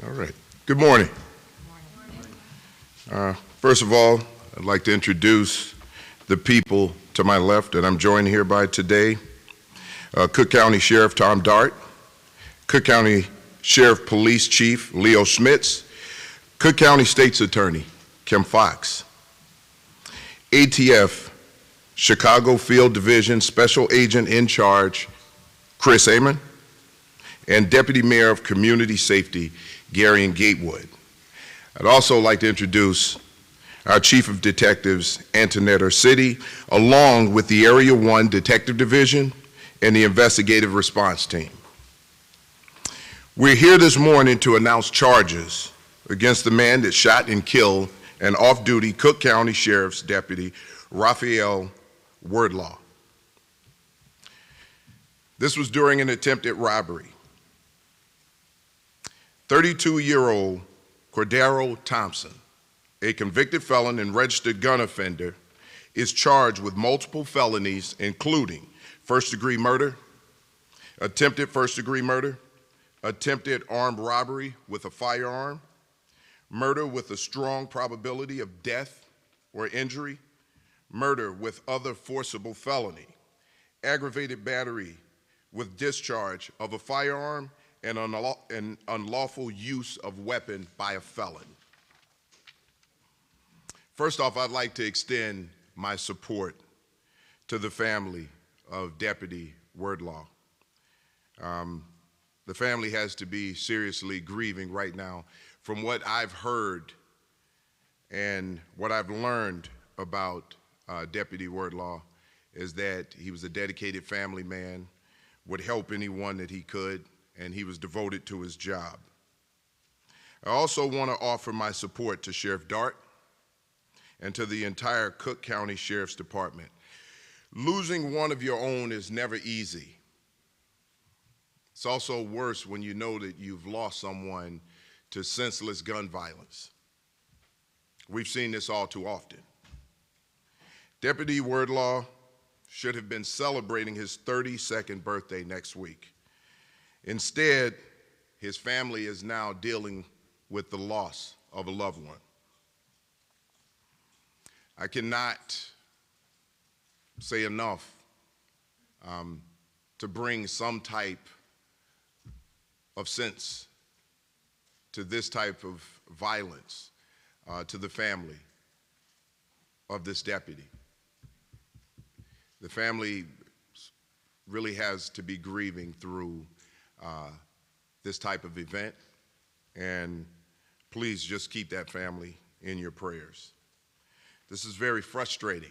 All right. Good morning. First of all, I'd like to introduce the people to my left that I'm joined here by today. Cook County Sheriff Tom Dart, Cook County Sheriff Police Chief Leo Schmitz, Cook County State's Attorney Kim Fox, ATF Chicago Field Division Special Agent in Charge Chris Amon, and Deputy Mayor of Community Safety Gary Gatewood. I'd also like to introduce our Chief of Detectives, Antoinette City, along with the Area 1 Detective Division and the Investigative Response Team. We're here this morning to announce charges against the man that shot and killed an off-duty Cook County Sheriff's Deputy, Rafael Wordlaw. This was during an attempted robbery. 32-year-old Cordero Thompson, a convicted felon and registered gun offender, is charged with multiple felonies, including first-degree murder, attempted first-degree murder, attempted armed robbery with a firearm, murder with a strong probability of death or injury, murder with other forcible felony, aggravated battery with discharge of a firearm, and unlawful use of weapon by a felon. First off, I'd like to extend my support to the family of Deputy Wordlaw. The family has to be seriously grieving right now. From what I've heard and what I've learned about Deputy Wordlaw is that he was a dedicated family man, would help anyone that he could, and he was devoted to his job. I also want to offer my support to Sheriff Dart and to the entire Cook County Sheriff's Department. Losing one of your own is never easy. It's also worse when you know that you've lost someone to senseless gun violence. We've seen this all too often. Deputy Wordlaw should have been celebrating his 32nd birthday next week. Instead, his family is now dealing with the loss of a loved one. I cannot say enough to bring some type of sense to this type of violence to the family of this deputy. The family really has to be grieving through this type of event, and please just keep that family in your prayers. This is very frustrating.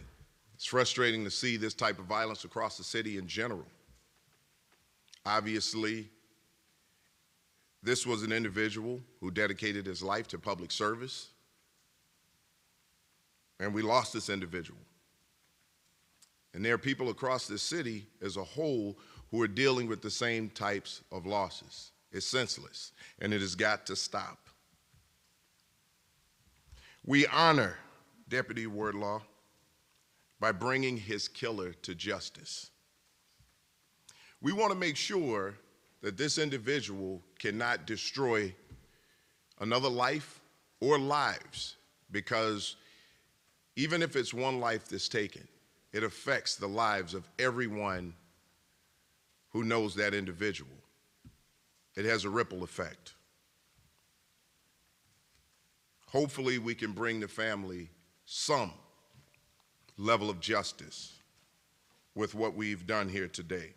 It's frustrating to see this type of violence across the city in general. Obviously, this was an individual who dedicated his life to public service, and we lost this individual. And there are people across this city as a whole who are dealing with the same types of losses. It's senseless, and it has got to stop. We honor Deputy Wordlaw by bringing his killer to justice. We want to make sure that this individual cannot destroy another life or lives, because even if it's one life that's taken, it affects the lives of everyone who knows that individual. It has a ripple effect. Hopefully we can bring the family some level of justice with what we've done here today.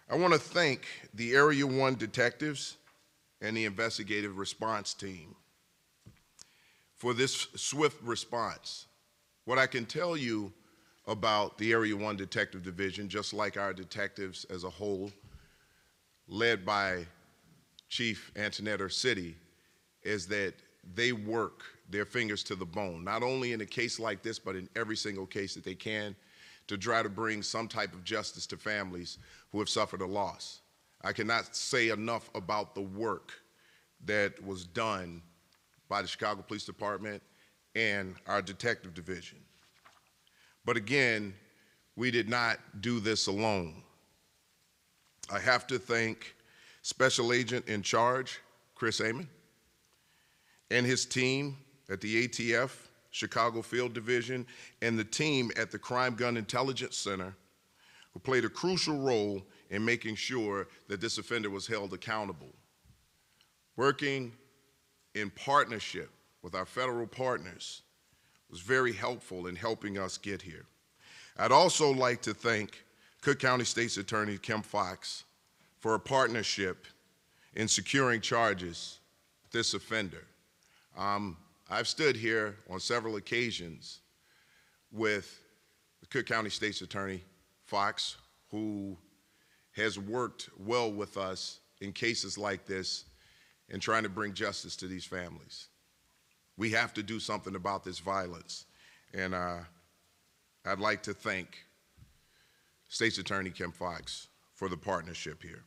I want to thank the Area 1 detectives and the Investigative Response Team for this swift response. What I can tell you about the Area 1 Detective Division, just like our detectives as a whole, led by Chief Antoinette City, is that they work their fingers to the bone, not only in a case like this, but in every single case that they can, to try to bring some type of justice to families who have suffered a loss. I cannot say enough about the work that was done by the Chicago Police Department and our detective division. But again, we did not do this alone. I have to thank Special Agent in Charge Chris Amon, and his team at the ATF, Chicago Field Division, and the team at the Crime Gun Intelligence Center, who played a crucial role in making sure that this offender was held accountable. Working in partnership with our federal partners was very helpful in helping us get here. I'd also like to thank Cook County State's Attorney Kim Foxx for a partnership in securing charges with this offender. I've stood here on several occasions with the Cook County State's Attorney Foxx, who has worked well with us in cases like this and trying to bring justice to these families. We have to do something about this violence, and I'd like to thank State's Attorney Kim Foxx for the partnership here.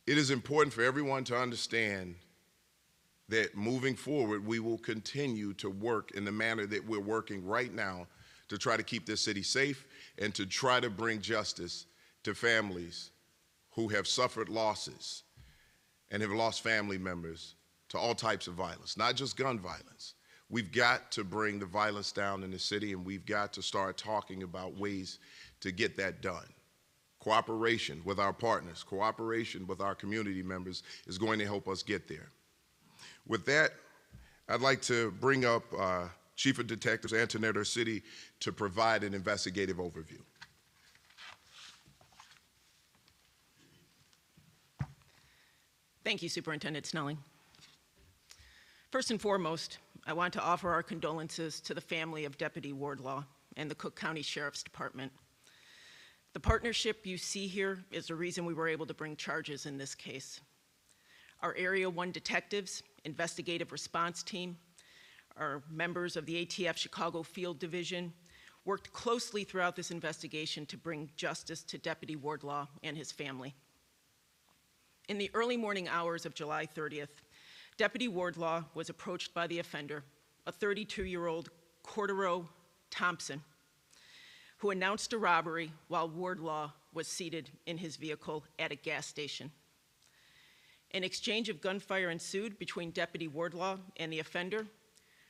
It is important for everyone to understand that moving forward, we will continue to work in the manner that we're working right now to try to keep this city safe and to try to bring justice to families who have suffered losses and have lost family members to all types of violence, not just gun violence. We've got to bring the violence down in the city, and we've got to start talking about ways to get that done. Cooperation with our partners, cooperation with our community members is going to help us get there. With that, I'd like to bring up Chief of Detectives Antoinette City to provide an investigative overview. Thank you, Superintendent Snelling. First and foremost, I want to offer our condolences to the family of Deputy Wordlaw and the Cook County Sheriff's Department. The partnership you see here is the reason we were able to bring charges in this case. Our Area 1 detectives, investigative response team, our members of the ATF Chicago Field Division worked closely throughout this investigation to bring justice to Deputy Wordlaw and his family. In the early morning hours of July 30th, Deputy Wordlaw was approached by the offender, a 32-year-old Cordero Thompson, who announced a robbery while Wordlaw was seated in his vehicle at a gas station. An exchange of gunfire ensued between Deputy Wordlaw and the offender,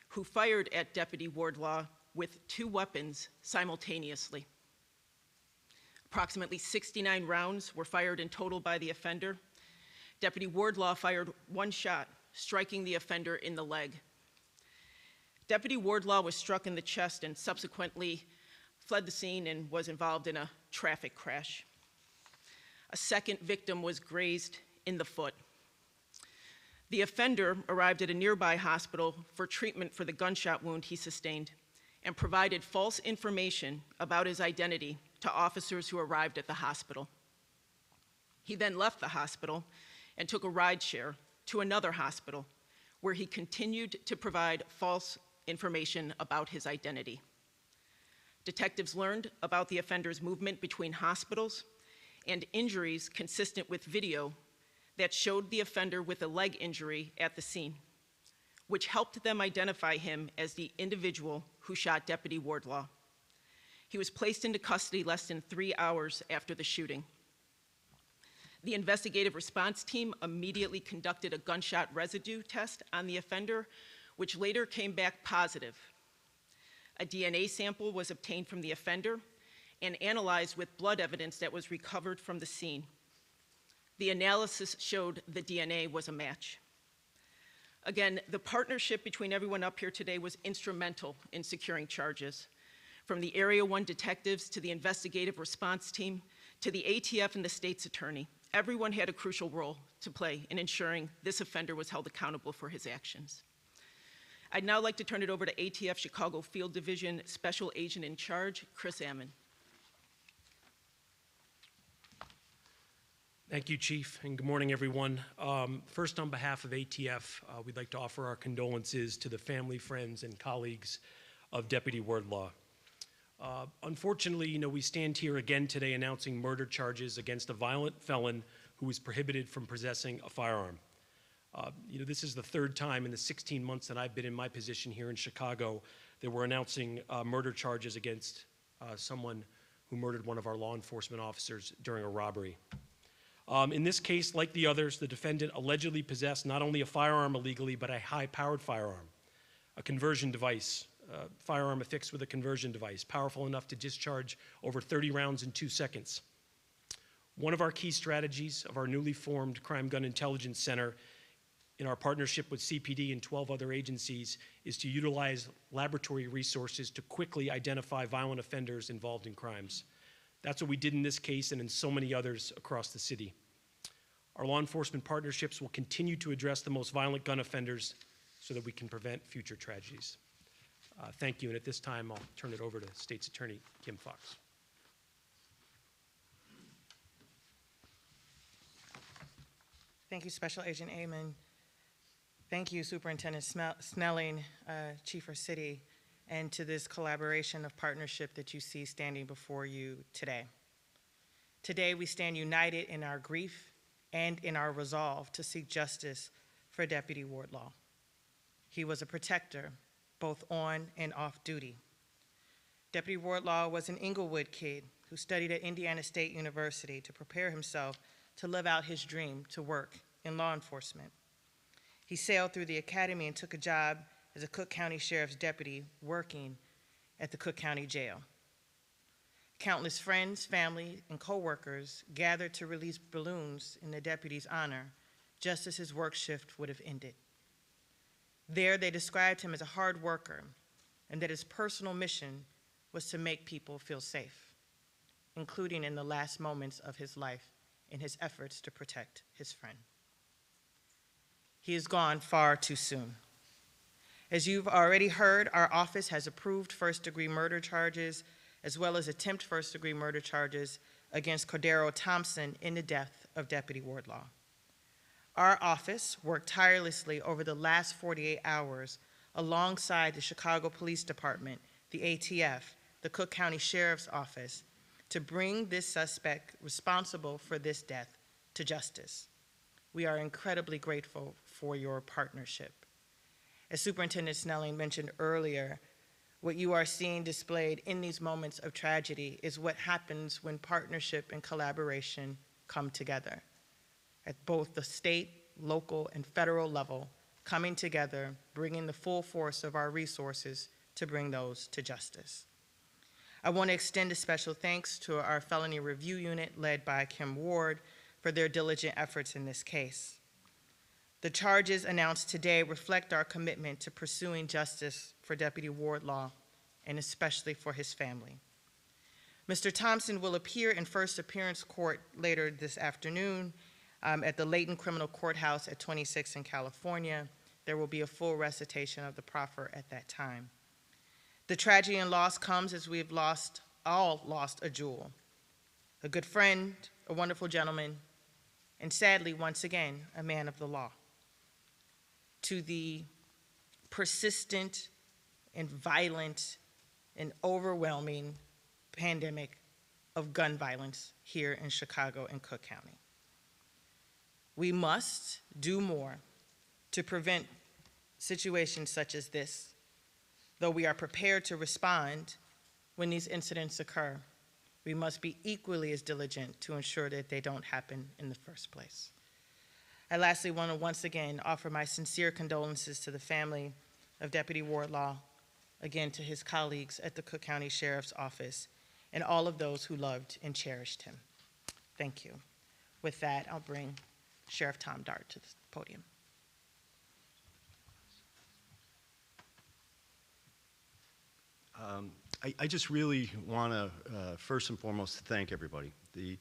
who fired at Deputy Wordlaw with 2 weapons simultaneously. Approximately 69 rounds were fired in total by the offender. Deputy Wordlaw fired 1 shot, striking the offender in the leg. Deputy Wordlaw was struck in the chest and subsequently fled the scene and was involved in a traffic crash. A second victim was grazed in the foot. The offender arrived at a nearby hospital for treatment for the gunshot wound he sustained and provided false information about his identity to officers who arrived at the hospital. He then left the hospital and took a ride share to another hospital where he continued to provide false information about his identity. Detectives learned about the offender's movement between hospitals and injuries consistent with video that showed the offender with a leg injury at the scene, which helped them identify him as the individual who shot Deputy Wordlaw. He was placed into custody less than 3 hours after the shooting. The investigative response team immediately conducted a gunshot residue test on the offender, which later came back positive. A DNA sample was obtained from the offender and analyzed with blood evidence that was recovered from the scene. The analysis showed the DNA was a match. Again, the partnership between everyone up here today was instrumental in securing charges. From the Area 1 detectives to the investigative response team to the ATF and the state's attorney, everyone had a crucial role to play in ensuring this offender was held accountable for his actions. I'd now like to turn it over to ATF Chicago Field Division Special Agent in Charge, Chris Amon. Thank you, Chief, and good morning, everyone. First, on behalf of ATF, we'd like to offer our condolences to the family, friends, and colleagues of Deputy Wordlaw. Unfortunately, we stand here again today announcing murder charges against a violent felon who was prohibited from possessing a firearm. This is the 3rd time in the 16 months that I've been in my position here in Chicago that we're announcing murder charges against someone who murdered one of our law enforcement officers during a robbery. In this case, like the others, the defendant allegedly possessed not only a firearm illegally, but a high-powered firearm, a conversion device, a firearm affixed with a conversion device, powerful enough to discharge over 30 rounds in 2 seconds. One of our key strategies of our newly formed Crime Gun Intelligence Center in our partnership with CPD and 12 other agencies is to utilize laboratory resources to quickly identify violent offenders involved in crimes. That's what we did in this case and in so many others across the city. Our law enforcement partnerships will continue to address the most violent gun offenders so that we can prevent future tragedies. Thank you, and at this time, I'll turn it over to State's Attorney Kim Fox. Thank you, Special Agent Amon. Thank you, Superintendent Snelling, Chief of City, and to this collaboration of partnership that you see standing before you today. Today, we stand united in our grief and in our resolve to seek justice for Deputy Wordlaw. He was a protector, both on and off duty. Deputy Wordlaw was an Inglewood kid who studied at Indiana State University to prepare himself to live out his dream to work in law enforcement. He sailed through the academy and took a job as a Cook County Sheriff's deputy working at the Cook County Jail. Countless friends, family, and co-workers gathered to release balloons in the deputy's honor just as his work shift would have ended. There, they described him as a hard worker and that his personal mission was to make people feel safe, including in the last moments of his life in his efforts to protect his friend. He is gone far too soon. As you've already heard, our office has approved first-degree murder charges as well as attempt first-degree murder charges against Cordero Thompson in the death of Deputy Wordlaw. Our office worked tirelessly over the last 48 hours alongside the Chicago Police Department, the ATF, the Cook County Sheriff's Office, to bring this suspect responsible for this death to justice. We are incredibly grateful for your partnership. As Superintendent Snelling mentioned earlier, what you are seeing displayed in these moments of tragedy is what happens when partnership and collaboration come together at both the state, local, and federal level, coming together, bringing the full force of our resources to bring those to justice. I want to extend a special thanks to our felony review unit led by Kim Ward for their diligent efforts in this case. The charges announced today reflect our commitment to pursuing justice for Deputy Wordlaw and especially for his family. Mr. Thompson will appear in first appearance court later this afternoon at the Layton Criminal Courthouse at 26 in California. There will be a full recitation of the proffer at that time. The tragedy and loss comes as we have all lost a jewel, a good friend, a wonderful gentleman, and sadly, once again, a man of the law. To the persistent and violent and overwhelming pandemic of gun violence here in Chicago and Cook County. We must do more to prevent situations such as this, though we are prepared to respond when these incidents occur. We must be equally as diligent to ensure that they don't happen in the first place. I lastly want to once again offer my sincere condolences to the family of Deputy Wordlaw, again to his colleagues at the Cook County Sheriff's Office, and all of those who loved and cherished him. Thank you. With that, I'll bring Sheriff Tom Dart to the podium. I just really want to, first and foremost, thank everybody. The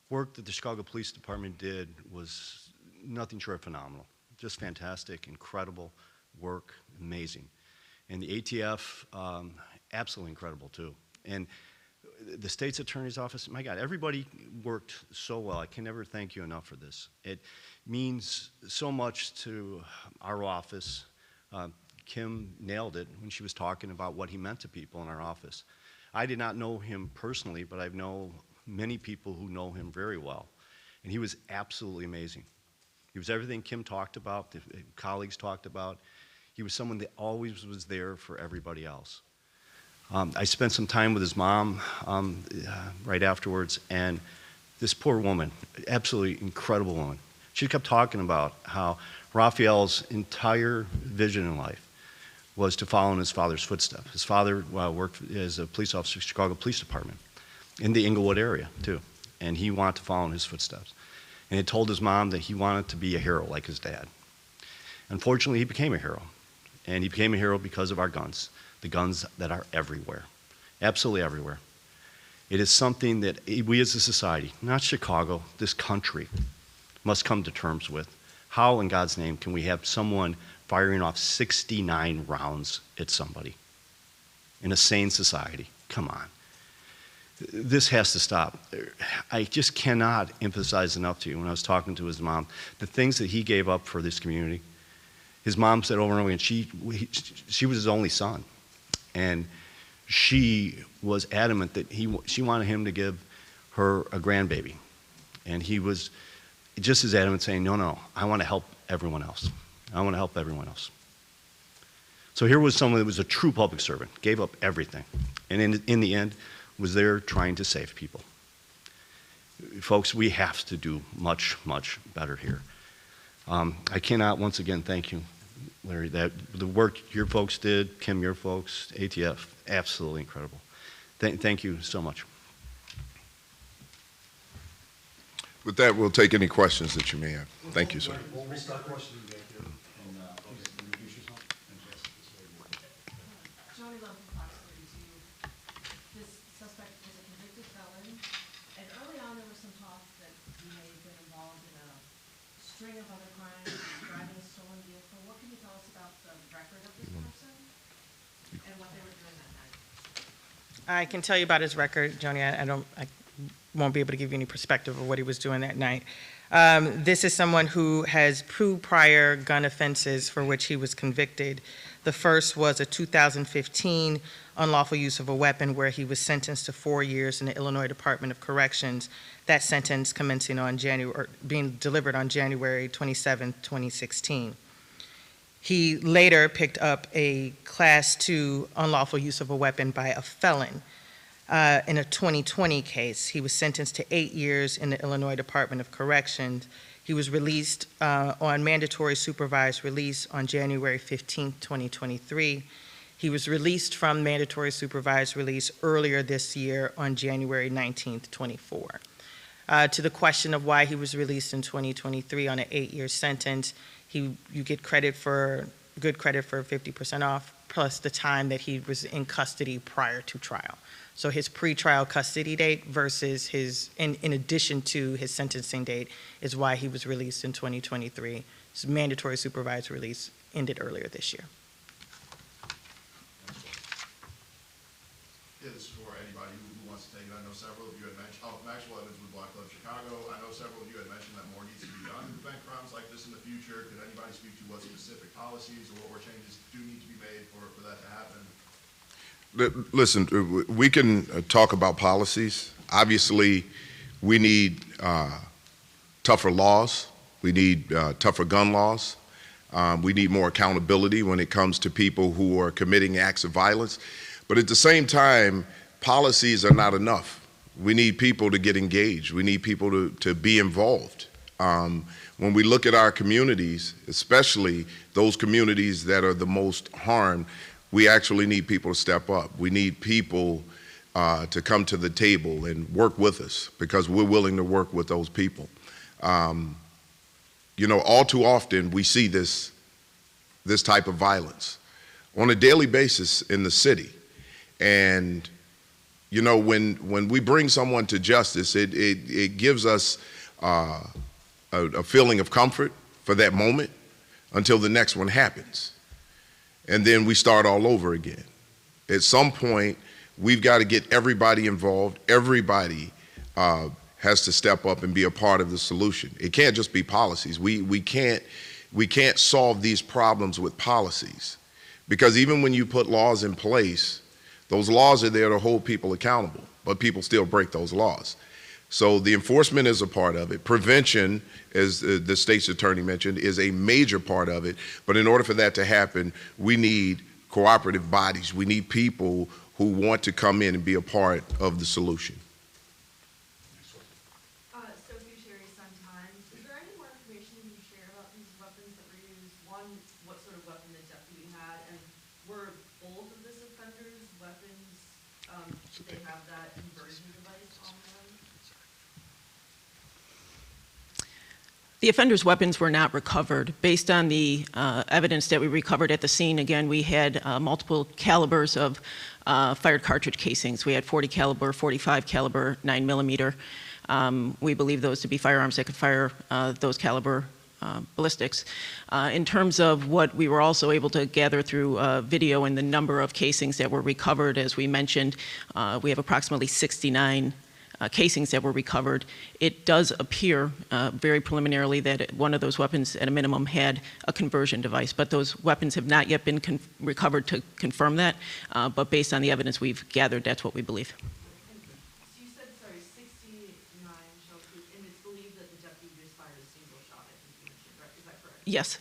work that the Chicago Police Department did was nothing short of phenomenal. Just fantastic, incredible work, amazing. And the ATF, absolutely incredible too. And the state's attorney's office, my God, everybody worked so well. I can never thank you enough for this. It means so much to our office. Kim nailed it when she was talking about what he meant to people in our office. I did not know him personally, but I know many people who know him very well. And he was absolutely amazing. He was everything Kim talked about, the colleagues talked about. He was someone that always was there for everybody else. I spent some time with his mom right afterwards, and This poor woman, absolutely incredible woman. She kept talking about how Rafael's entire vision in life was to follow in his father's footsteps. His father worked as a police officer at the Chicago Police Department in the Inglewood area, too. And he wanted to follow in his footsteps. And he told his mom that he wanted to be a hero like his dad. Unfortunately, he became a hero. And he became a hero because of our guns, the guns that are everywhere, absolutely everywhere. It is something that we as a society, not Chicago, this country, must come to terms with. How in God's name can we have someone firing off 69 rounds at somebody in a sane society? Come on. This has to stop. I just cannot emphasize enough to you when I was talking to his mom, the things that he gave up for this community. His mom said over and over again, she was his only son. And she was adamant that she wanted him to give her a grandbaby. And he was just as adamant saying, no, I want to help everyone else. I want to help everyone else. So here was someone that was a true public servant, gave up everything. And in the end, was there trying to save people. Folks, we have to do much, much better here. I cannot once again thank you, Larry, that the work your folks did, Kim, your folks, ATF, absolutely incredible. Thank you so much. With that, we'll take any questions that you may have. Thank you, sir. Johnny Love from Fox 32. This suspect is a convicted felon, and early on there was some talk that he may have been involved in a string of other crimes, driving a stolen vehicle. What can you tell us about the record of this person and what they were doing that night? I can tell you about his record, Joni. I won't be able to give you any perspective of what he was doing that night. This is someone who has 2 prior gun offenses for which he was convicted. The first was a 2015 unlawful use of a weapon where he was sentenced to 4 years in the Illinois Department of Corrections. That sentence commencing on being delivered on January 27, 2016. He later picked up a Class 2 unlawful use of a weapon by a felon. In a 2020 case, he was sentenced to 8 years in the Illinois Department of Corrections. He was released on mandatory supervised release on January 15, 2023. He was released from mandatory supervised release earlier this year on January 19, 24. To the question of why he was released in 2023 on an 8-year sentence, you get good credit for 50% off, plus the time that he was in custody prior to trial. So his pretrial custody date versus in addition to his sentencing date is why he was released in 2023. His mandatory supervised release ended earlier this year. Yeah, this is for anybody who wants to take it. I know several of you had mentioned, Maxwell Evans with Black Club Chicago. I know several of you had mentioned that more needs to be done to prevent crimes like this in the future. Could anybody speak to what specific policies or changes do need to be made for that to happen? Listen, we can talk about policies. Obviously, we need tougher laws. We need tougher gun laws. We need more accountability when it comes to people who are committing acts of violence. But at the same time, policies are not enough. We need people to get engaged. We need people to be involved. When we look at our communities, especially those communities that are the most harmed, we actually need people to step up. We need people to come to the table and work with us because we're willing to work with those people. You know, all too often we see this type of violence on a daily basis in the city. And, you know, when we bring someone to justice, it gives us a feeling of comfort for that moment until the next one happens. And then we start all over again. At some point, we've got to get everybody involved. Everybody has to step up and be a part of the solution. It can't just be policies. We can't solve these problems with policies, because even when you put laws in place, those laws are there to hold people accountable, but people still break those laws. So the enforcement is a part of it. Prevention, as the state's attorney mentioned, is a major part of it. But in order for that to happen, we need cooperative bodies. We need people who want to come in and be a part of the solution. on what sort of weapon the deputy had, and were both of this offender's weapons, did they have that conversion device on them? The offender's weapons were not recovered. Based on the evidence that we recovered at the scene, again, we had multiple calibers of fired cartridge casings. We had 40 caliber, 45 caliber, 9mm. We believe those to be firearms that could fire those caliber ballistics. In terms of what we were also able to gather through video and the number of casings that were recovered, as we mentioned, we have approximately 69 casings that were recovered. It does appear very preliminarily that one of those weapons at a minimum had a conversion device, but those weapons have not yet been recovered to confirm that, but based on the evidence we've gathered, that's what we believe. So you said, sorry, 69 shell casings, and it's believed that the deputy just fired a single shot, I think you mentioned, right? Is that correct? Yes.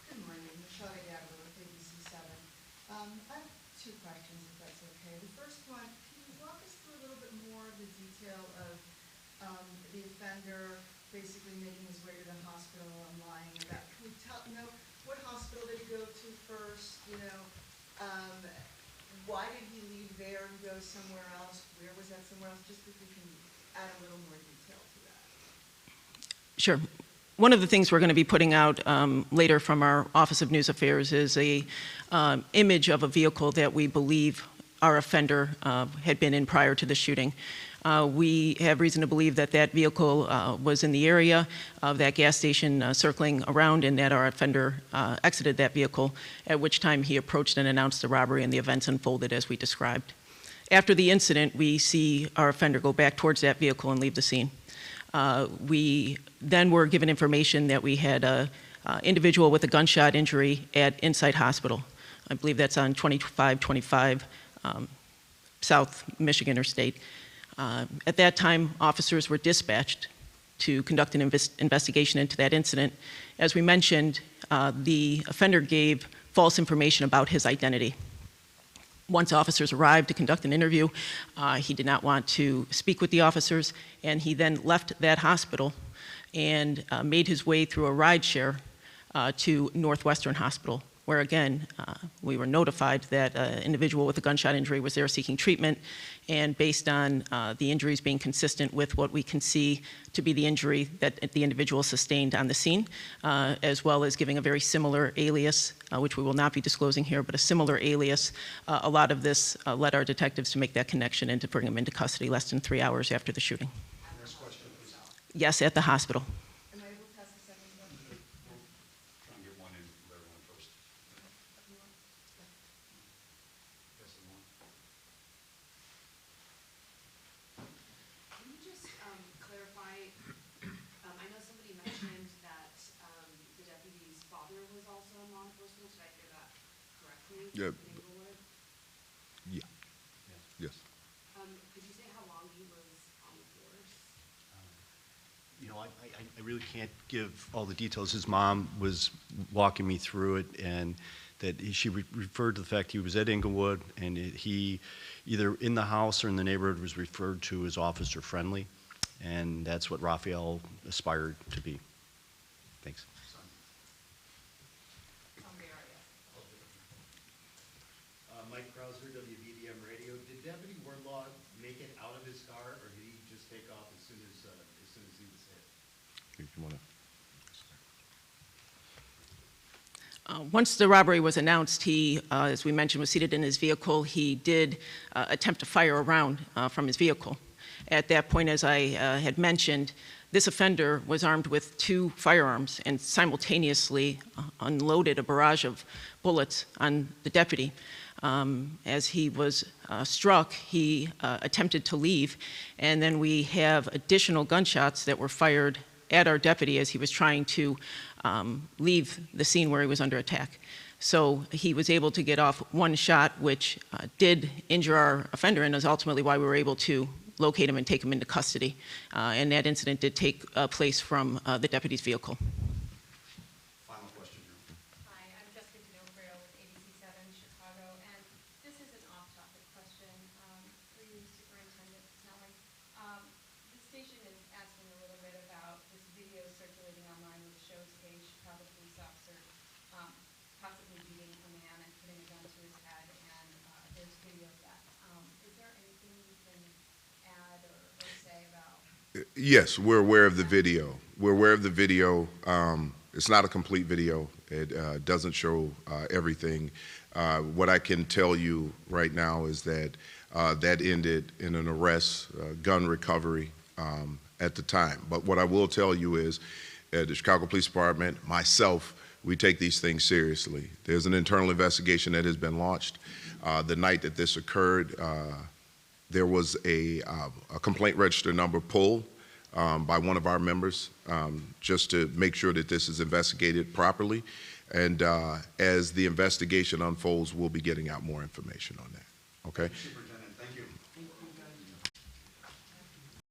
Good morning, Michelle Gabler with ABC7. I have two questions, if that's okay. The first one, can you walk us through a little bit more of the detail of the offender basically making his way to the hospital and lying about? Can we tell, what hospital did he go to first? Why did he leave there and go somewhere else? Where was that somewhere else? Just if we can add a little more detail to that. Sure. One of the things we're going to be putting out later from our Office of News Affairs is a image of a vehicle that we believe our offender had been in prior to the shooting. We have reason to believe that that vehicle was in the area of that gas station circling around, and that our offender exited that vehicle, at which time he approached and announced the robbery, and the events unfolded as we described. After the incident, we see our offender go back towards that vehicle and leave the scene. We then were given information that we had an individual with a gunshot injury at Insight Hospital. I believe that's on 2525 South Michigan or State. At that time, officers were dispatched to conduct an investigation into that incident. As we mentioned, the offender gave false information about his identity. Once officers arrived to conduct an interview, he did not want to speak with the officers, and he then left that hospital and made his way through a rideshare to Northwestern Hospital, where again, we were notified that an individual with a gunshot injury was there seeking treatment, and based on the injuries being consistent with what we can see to be the injury that the individual sustained on the scene, as well as giving a very similar alias, which we will not be disclosing here, but a similar alias, a lot of this led our detectives to make that connection and to bring him into custody less than 3 hours after the shooting. Next question, please. Yes, at the hospital. Am I able to ask a second question? Try and get one in for everyone first. Yes, and one. Can you just clarify, I know somebody mentioned that the deputy's father was also in law enforcement, did I hear that correctly? Yeah. In Inglewood? Yeah. Yes. Could you say how long he was on the force? I really can't give all the details. His mom was walking me through it, and that she referred to the fact he was at Inglewood, and he either in the house or in the neighborhood was referred to as officer friendly, and that's what Rafael aspired to be. Thanks. Mike Krauser, WBDM Radio. Did Deputy Wordlaw make it out of his car, or did he just take off as soon as he was hit? If you want to. Once the robbery was announced, he, as we mentioned, was seated in his vehicle. He did attempt to fire a round from his vehicle. At that point, as I had mentioned, this offender was armed with 2 firearms and simultaneously unloaded a barrage of bullets on the deputy. As he was struck, he attempted to leave, and then we have additional gunshots that were fired at our deputy as he was trying to leave the scene where he was under attack. So he was able to get off 1 shot, which did injure our offender, and is ultimately why we were able to locate him and take him into custody. And that incident did take place from the deputy's vehicle. Final question here. Hi, I'm Jessica D'Onofrio with ABC7 Chicago, and this is an off-topic question for you, Superintendent Snelling. The station is asking a little bit about this video circulating online which shows Yes, we're aware of the video. We're aware of the video. It's not a complete video. It doesn't show everything. What I can tell you right now is that that ended in an arrest, gun recovery at the time. But what I will tell you is the Chicago Police Department, myself, we take these things seriously. There's an internal investigation that has been launched. The night that this occurred, there was a complaint register number pulled by one of our members just to make sure that this is investigated properly. And as the investigation unfolds, we'll be getting out more information on that. Okay? Superintendent,